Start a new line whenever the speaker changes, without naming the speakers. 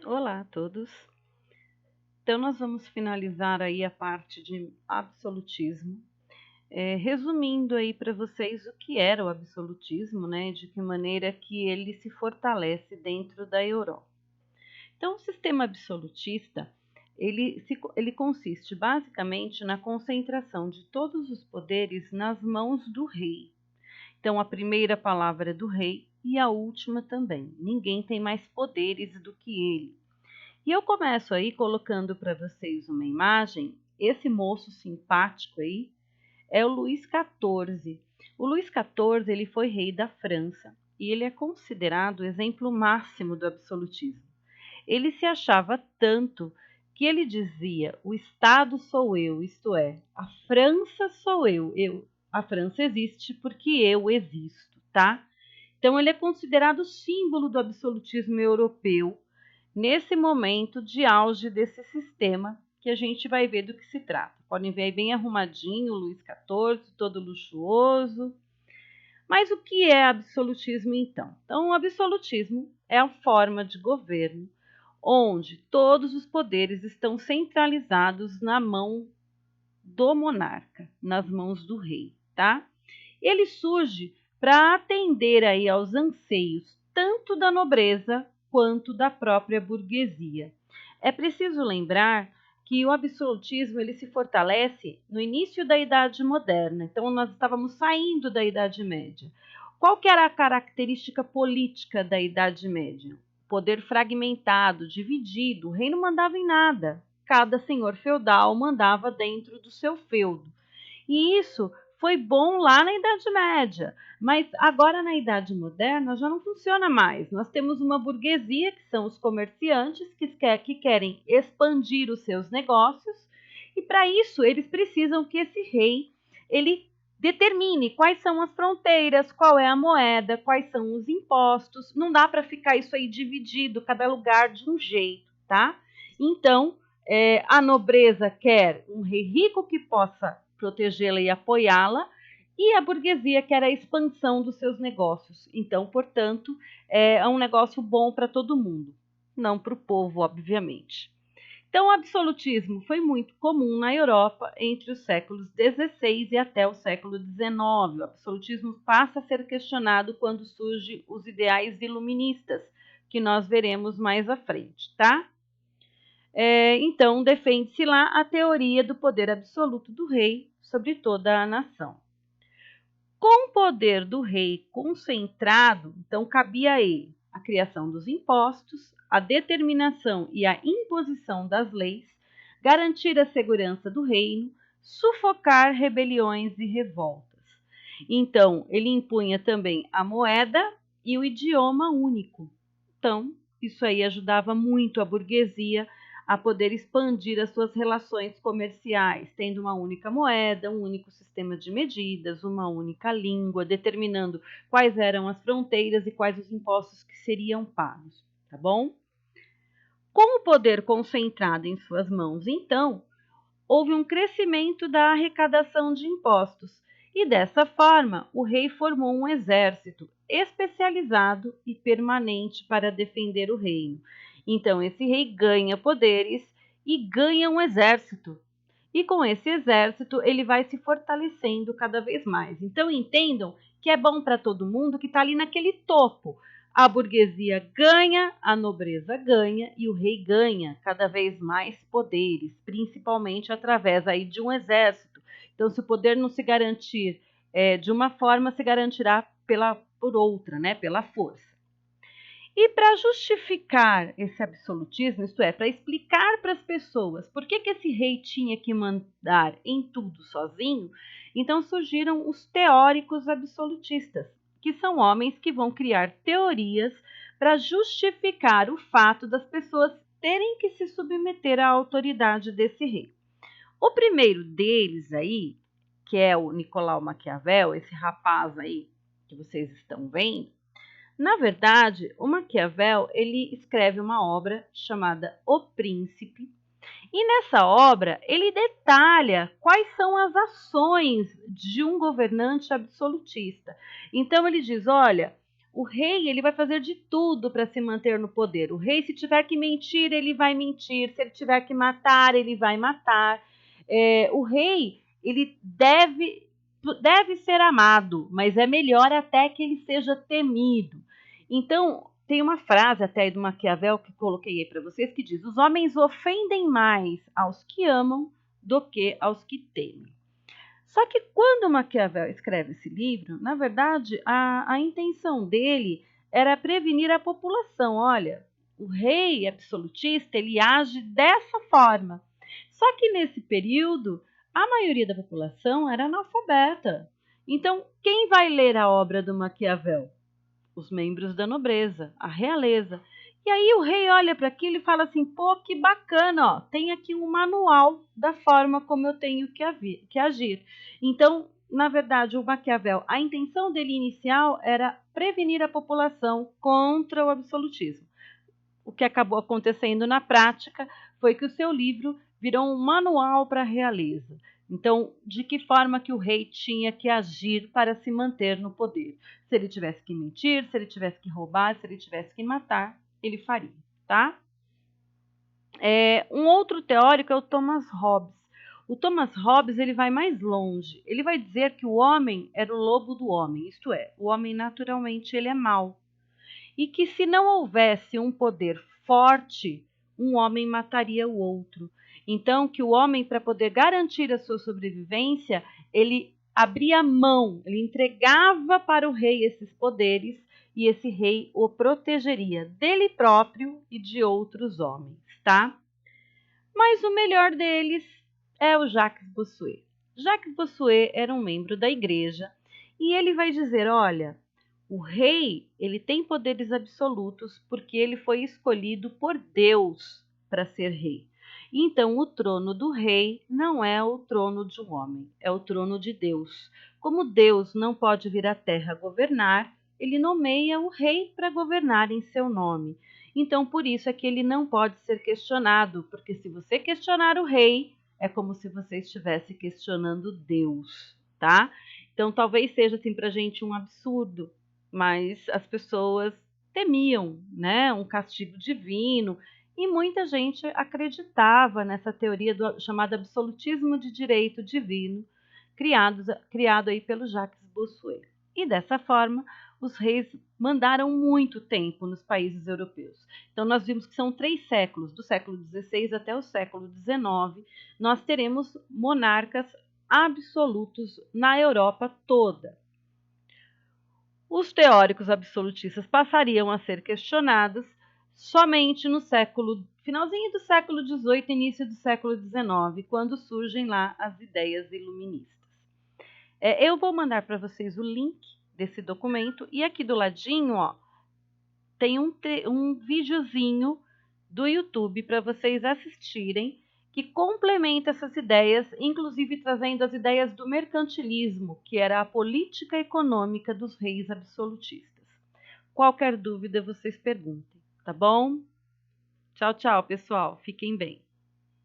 Olá a todos. Então, nós vamos finalizar aí a parte de absolutismo, resumindo aí para vocês o que era o absolutismo, né? De que maneira que ele se fortalece dentro da Europa. Então, o sistema absolutista, ele consiste basicamente na concentração de todos os poderes nas mãos do rei. Então, a primeira palavra é do rei e a última também. Ninguém tem mais poderes do que ele. E eu começo aí colocando para vocês uma imagem. Esse moço simpático aí é o Luís XIV. O Luís XIV ele foi rei da França e ele é considerado o exemplo máximo do absolutismo. Ele se achava tanto que ele dizia: o Estado sou eu, isto é, a França sou a França existe porque eu existo, tá? Então ele é considerado o símbolo do absolutismo europeu nesse momento de auge desse sistema que a gente vai ver do que se trata. Podem ver aí bem arrumadinho, o Luís XIV, todo luxuoso. Mas o que é absolutismo então? Então, o absolutismo é a forma de governo onde todos os poderes estão centralizados na mão do monarca, nas mãos do rei, tá? Ele surge para atender aí aos anseios tanto da nobreza quanto da própria burguesia. É preciso lembrar que o absolutismo ele se fortalece no início da Idade Moderna. Então nós estávamos saindo da Idade Média. Qual que era a característica política da Idade Média? Poder fragmentado, dividido, o rei não mandava em nada. Cada senhor feudal mandava dentro do seu feudo. E isso foi bom lá na Idade Média, mas agora na Idade Moderna já não funciona mais. Nós temos uma burguesia, que são os comerciantes, que querem expandir os seus negócios, e para isso eles precisam que esse rei ele determine quais são as fronteiras, qual é a moeda, quais são os impostos. Não dá para ficar isso aí dividido, cada lugar de um jeito, tá? Então, a nobreza quer um rei rico que possa protegê-la e apoiá-la, e a burguesia quer a expansão dos seus negócios. Então, portanto, é um negócio bom para todo mundo, não para o povo, obviamente. Então, o absolutismo foi muito comum na Europa entre os séculos XVI e até o século XIX. O absolutismo passa a ser questionado quando surgem os ideais iluministas, que nós veremos mais à frente, tá? Então, defende-se lá a teoria do poder absoluto do rei sobre toda a nação. Com o poder do rei concentrado, então cabia a ele a criação dos impostos, a determinação e a imposição das leis, garantir a segurança do reino, sufocar rebeliões e revoltas. Então, ele impunha também a moeda e o idioma único. Então, isso aí ajudava muito a burguesia a poder expandir as suas relações comerciais, tendo uma única moeda, um único sistema de medidas, uma única língua, determinando quais eram as fronteiras e quais os impostos que seriam pagos, tá bom? Com o poder concentrado em suas mãos, então, houve um crescimento da arrecadação de impostos, e dessa forma o rei formou um exército especializado e permanente para defender o reino. Então esse rei ganha poderes e ganha um exército. E com esse exército ele vai se fortalecendo cada vez mais. Então entendam que é bom para todo mundo que está ali naquele topo. A burguesia ganha, a nobreza ganha e o rei ganha cada vez mais poderes, principalmente através aí de um exército. Então, se o poder não se garantir de uma forma, se garantirá por outra, né? Pela força. E para justificar esse absolutismo, isto é, para explicar para as pessoas por que esse rei tinha que mandar em tudo sozinho, então surgiram os teóricos absolutistas, que são homens que vão criar teorias para justificar o fato das pessoas terem que se submeter à autoridade desse rei. O primeiro deles aí, que é o Nicolau Maquiavel, esse rapaz aí que vocês estão vendo, na verdade, o Maquiavel ele escreve uma obra chamada O Príncipe, e nessa obra ele detalha quais são as ações de um governante absolutista. Então ele diz: olha, O rei, ele vai fazer de tudo para se manter no poder. O rei, se tiver que mentir, ele vai mentir. Se ele tiver que matar, ele vai matar. O rei, ele deve ser amado, mas é melhor até que ele seja temido. Então, tem uma frase até aí do Maquiavel que coloquei aí para vocês que diz: os homens ofendem mais aos que amam do que aos que temem. Só que quando Maquiavel escreve esse livro, na verdade, a intenção dele era prevenir a população. Olha, o rei absolutista, ele age dessa forma. Só que nesse período, a maioria da população era analfabeta. Então, quem vai ler a obra do Maquiavel? Os membros da nobreza, a realeza. E aí o rei olha para aquilo e fala assim: pô, que bacana, ó, tem aqui um manual da forma como eu tenho que agir. Então, na verdade, o Maquiavel, a intenção dele inicial era prevenir a população contra o absolutismo. O que acabou acontecendo na prática foi que o seu livro virou um manual para a realeza. Então, de que forma que o rei tinha que agir para se manter no poder? Se ele tivesse que mentir, se ele tivesse que roubar, se ele tivesse que matar, ele faria, tá? Um outro teórico é o Thomas Hobbes. O Thomas Hobbes ele vai mais longe. Ele vai dizer que o homem era o lobo do homem, isto é, o homem naturalmente ele é mau. E que se não houvesse um poder forte, um homem mataria o outro. Então, que o homem, para poder garantir a sua sobrevivência, ele abria mão, ele entregava para o rei esses poderes e esse rei o protegeria dele próprio e de outros homens, tá? Mas o melhor deles é o Jacques Bossuet. Jacques Bossuet era um membro da igreja e ele vai dizer, olha, o rei, ele tem poderes absolutos porque ele foi escolhido por Deus para ser rei. Então, o trono do rei não é o trono de um homem, é o trono de Deus. Como Deus não pode vir à terra governar, ele nomeia o rei para governar em seu nome. Então, por isso é que ele não pode ser questionado, porque se você questionar o rei, é como se você estivesse questionando Deus, tá? Então, talvez seja assim para a gente um absurdo, mas as pessoas temiam, né, um castigo divino, e muita gente acreditava nessa teoria chamada absolutismo de direito divino, criado aí pelo Jacques Bossuet. E dessa forma, os reis mandaram muito tempo nos países europeus. Então, nós vimos que são 3 séculos, do século XVI até o século XIX, nós teremos monarcas absolutos na Europa toda. Os teóricos absolutistas passariam a ser questionados somente no finalzinho do século XVIII, início do século XIX, quando surgem lá as ideias iluministas. Eu vou mandar para vocês o link desse documento e aqui do ladinho, ó, tem um videozinho do YouTube para vocês assistirem que complementa essas ideias, inclusive trazendo as ideias do mercantilismo, que era a política econômica dos reis absolutistas. Qualquer dúvida, vocês perguntem, tá bom? Tchau, tchau, pessoal. Fiquem bem.